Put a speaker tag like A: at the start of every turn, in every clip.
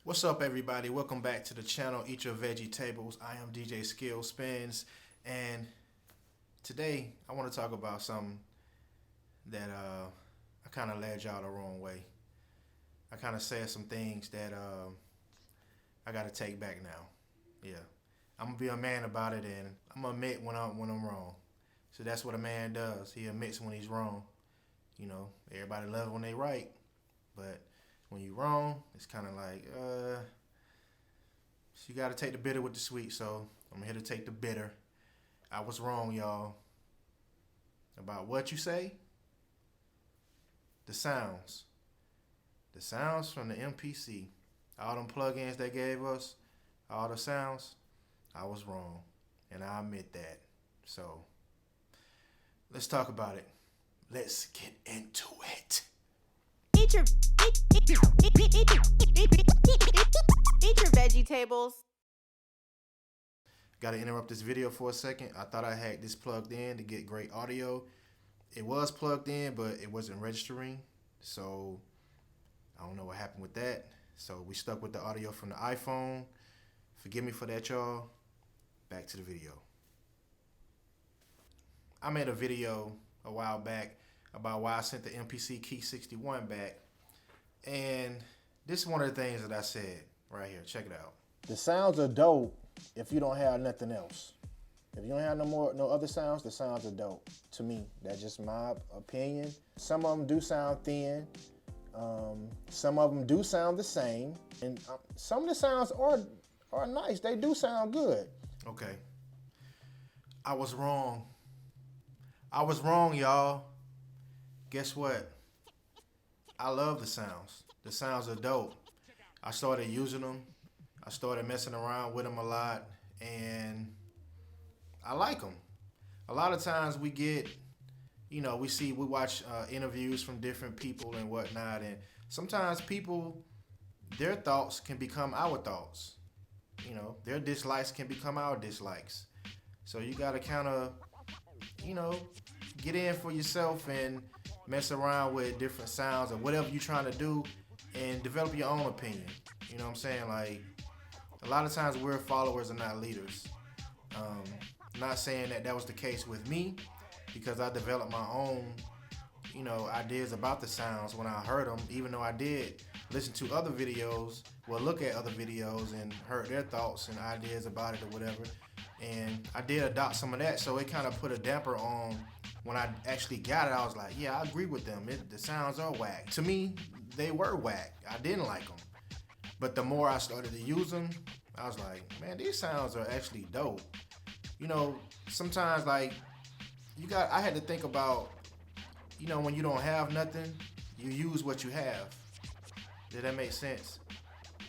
A: What's up, everybody? Welcome back to the channel. Eat your veggie tables. I am DJ Skill Spins, and today I want to talk about something that I kind of led y'all the wrong way. I kind of said some things that I got to take back now. Yeah, I'm gonna be a man about it, and I'm gonna admit when I'm wrong. So that's what a man does. He admits when he's wrong. You know, everybody loves when they right, but when you're wrong, it's kind of like, so you got to take the bitter with the sweet. So I'm here to take the bitter. I was wrong, y'all, about what you say. The sounds, from the MPC, all them plugins they gave us, all the sounds. I was wrong, and I admit that. So let's talk about it. Let's get into it.
B: Eat your veggie tables.
A: Got to interrupt this video for a second. I thought I had this plugged in to get great audio. It was plugged in, but it wasn't registering. So I don't know what happened with that. So we stuck with the audio from the iPhone. Forgive me for that, y'all. Back to the video. I made a video a while back about why I sent the MPC Key 61 back. And this is one of the things that I said right here. Check it out. The sounds are dope if you don't have nothing else. If you don't have no other sounds, the sounds are dope. To me, that's just my opinion. Some of them do sound thin. Some of them do sound the same. And some of the sounds are nice. They do sound good. Okay. I was wrong. I was wrong, y'all. Guess what? I love the sounds. The sounds are dope. I started using them. I started messing around with them a lot, and I like them. A lot of times we get, we watch interviews from different people and whatnot, and sometimes people, their thoughts can become our thoughts. Their dislikes can become our dislikes. So you gotta kind of, get in for yourself and mess around with different sounds or whatever you're trying to do and develop your own opinion. You know what I'm saying? Like, a lot of times we're followers and not leaders. Not saying that was the case with me, because I developed my own, ideas about the sounds when I heard them, even though I did listen to other videos, look at other videos and heard their thoughts and ideas about it or whatever. And I did adopt some of that, so it kind of put a damper on when I actually got it. I was like, yeah, I agree with them. The sounds are whack. To me, they were whack. I didn't like them. But the more I started to use them, I was like, man, these sounds are actually dope. Sometimes I had to think about, when you don't have nothing, you use what you have. Did that make sense?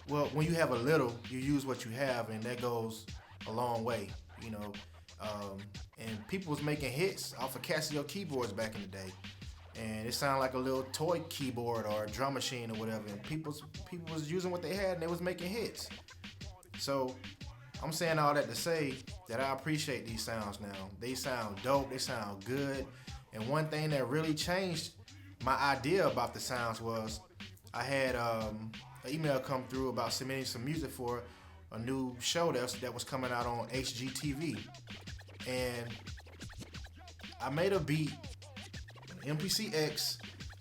A: Well, when you have a little, you use what you have, and that goes a long way, and people was making hits off of Casio keyboards back in the day, and it sounded like a little toy keyboard or a drum machine or whatever, and people was using what they had and they was making hits. So I'm saying all that to say that I appreciate these sounds now. They sound dope, they sound good, and one thing that really changed my idea about the sounds was I had an email come through about submitting some music for a new show that was coming out on HGTV, and I made a beat, MPC X,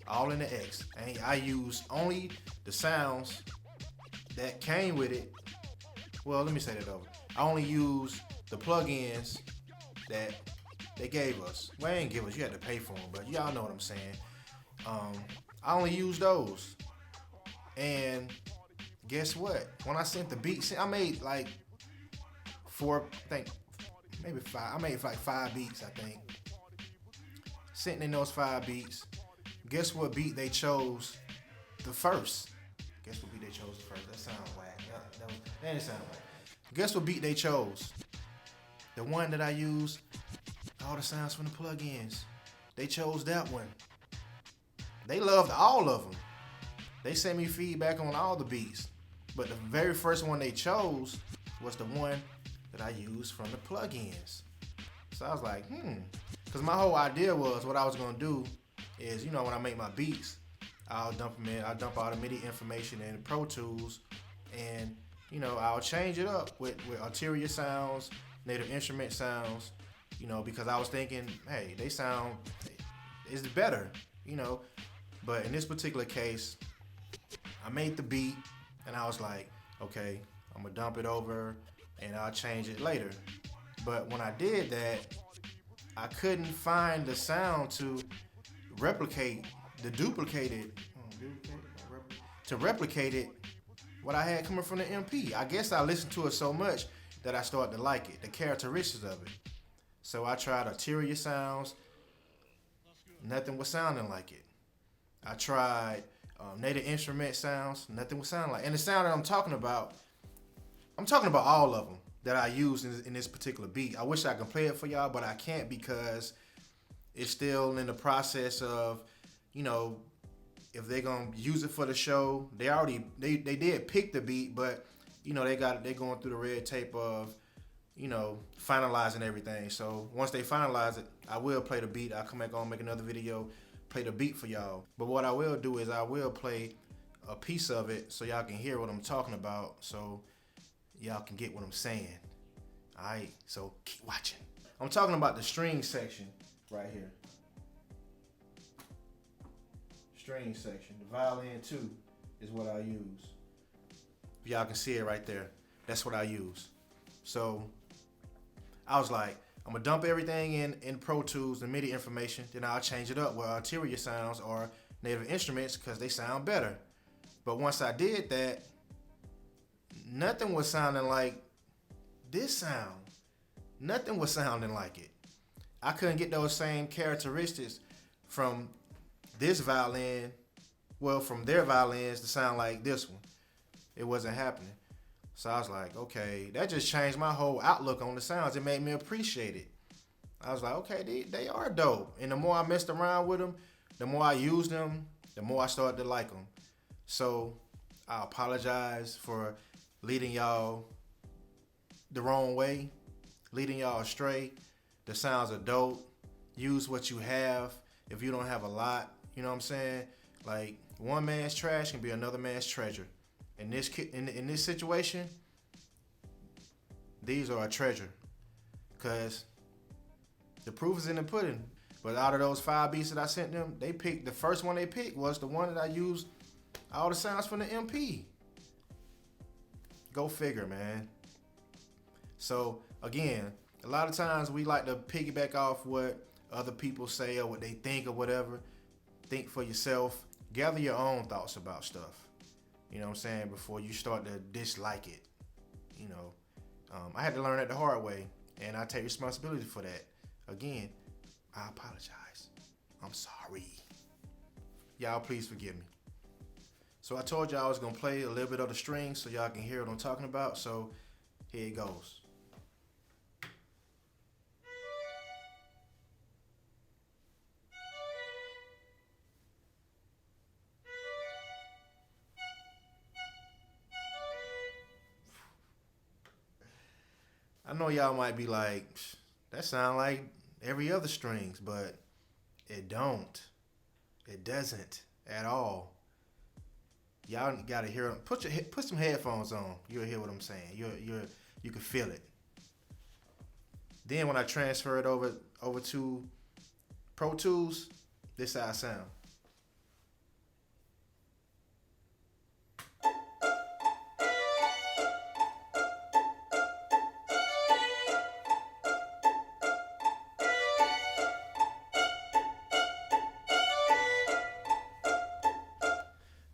A: all in the X, and I used only the sounds that came with it. Well, let me say that over. I only used the plugins that they gave us. Well, they didn't give us, you had to pay for them, but y'all know what I'm saying. I only used those, and guess what? When I sent the beat, I made like maybe five. I made like 5 beats, I think. Sitting in those 5 beats, guess what beat they chose the first? Guess what beat they chose the first? That sounds whack. That didn't sound whack. Guess what beat they chose? The one that I use, all the sounds from the plugins. They chose that one. They loved all of them. They sent me feedback on all the beats. But the very first one they chose was the one that I used from the plugins. So I was like, because my whole idea was what I was going to do is, when I make my beats, I'll dump all the MIDI information in Pro Tools And you know, I'll change it up with ulterior sounds, native instrument sounds, you know, because I was thinking, hey, they sound is better, you know. But in this particular case, I made the beat and I was like, okay, I'm gonna dump it over and I'll change it later. But when I did that, I couldn't find the sound to replicate the duplicated to replicate it what I had coming from the MP. I guess I listened to it so much that I started to like it, the characteristics of it. So I tried ulterior sounds, nothing was sounding like it. I tried native instrument sounds, nothing was sounding like it. And the sound that I'm talking about all of them that I used in this particular beat. I wish I could play it for y'all, but I can't because it's still in the process of, you know, if they're gonna use it for the show. They did pick the beat, but you know, they're going through the red tape of, you know, finalizing everything. So once they finalize it, I will play the beat. I'll come back on, make another video, play the beat for y'all. But what I will do is I will play a piece of it so y'all can hear what I'm talking about, so y'all can get what I'm saying. Alright, so keep watching. I'm talking about the string section right here. String section. The violin 2 is what I use. If y'all can see it right there, that's what I use. So I was like, I'm gonna dump everything in Pro Tools, the MIDI information, then I'll change it up with ulterior sounds or native instruments because they sound better. But once I did that, nothing was sounding like this sound. Nothing was sounding like it. I couldn't get those same characteristics from this violin, well, from their violins to sound like this one. It wasn't happening. So I was like, okay, that just changed my whole outlook on the sounds. It made me appreciate it. I was like, okay, they are dope. And the more I messed around with them, the more I used them, the more I started to like them. So I apologize for leading y'all the wrong way, leading y'all astray. The sounds are dope. Use what you have. If you don't have a lot, you know what I'm saying? Like, one man's trash can be another man's treasure. In this situation, these are a treasure, cause the proof is in the pudding. But out of those 5 beats that I sent them, the first one they picked was the one that I used all the sounds from the MP. Go figure, man. So again, a lot of times we like to piggyback off what other people say or what they think or whatever. Think for yourself. Gather your own thoughts about stuff. You know what I'm saying? Before you start to dislike it. You know, I had to learn that the hard way, and I take responsibility for that. Again, I apologize. I'm sorry. Y'all please forgive me. So I told y'all I was gonna play a little bit of the strings so y'all can hear what I'm talking about. So here it goes. I know y'all might be like, that sound like every other strings, but it don't. It doesn't at all. Y'all gotta hear. Put some headphones on. You'll hear what I'm saying. You can feel it. Then when I transfer it over to Pro Tools, this is how I sound.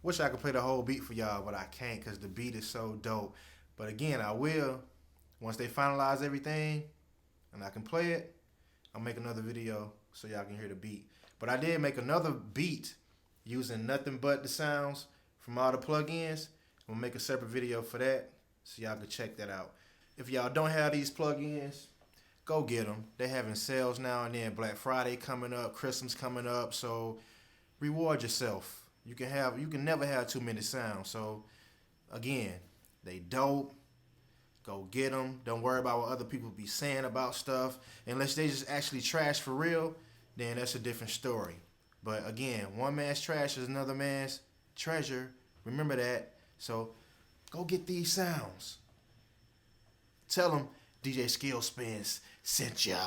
A: Wish I could play the whole beat for y'all, but I can't because the beat is so dope. But again, I will. Once they finalize everything and I can play it, I'll make another video so y'all can hear the beat. But I did make another beat using nothing but the sounds from all the plugins. I'm gonna make a separate video for that so y'all can check that out. If y'all don't have these plugins, go get them. They're having sales now and then. Black Friday coming up, Christmas coming up, so reward yourself. You can never have too many sounds. So again, they dope. Go get them. Don't worry about what other people be saying about stuff. Unless they just actually trash for real, then that's a different story. But again, one man's trash is another man's treasure. Remember that. So Go get these sounds. Tell them DJ Skill Spins sent ya.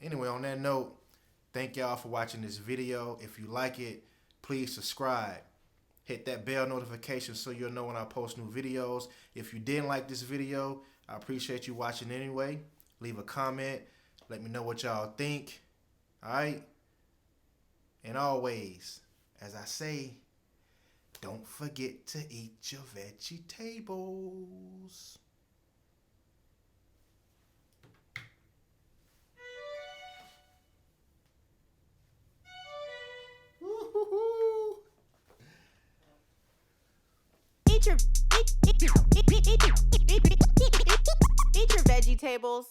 A: Anyway, on that note, thank y'all for watching this video. If you like it, please subscribe. Hit that bell notification so you'll know when I post new videos. If you didn't like this video, I appreciate you watching anyway. Leave a comment. Let me know what y'all think. Alright? And always, as I say, don't forget to eat your vegetables.
B: Eat your veggie tables.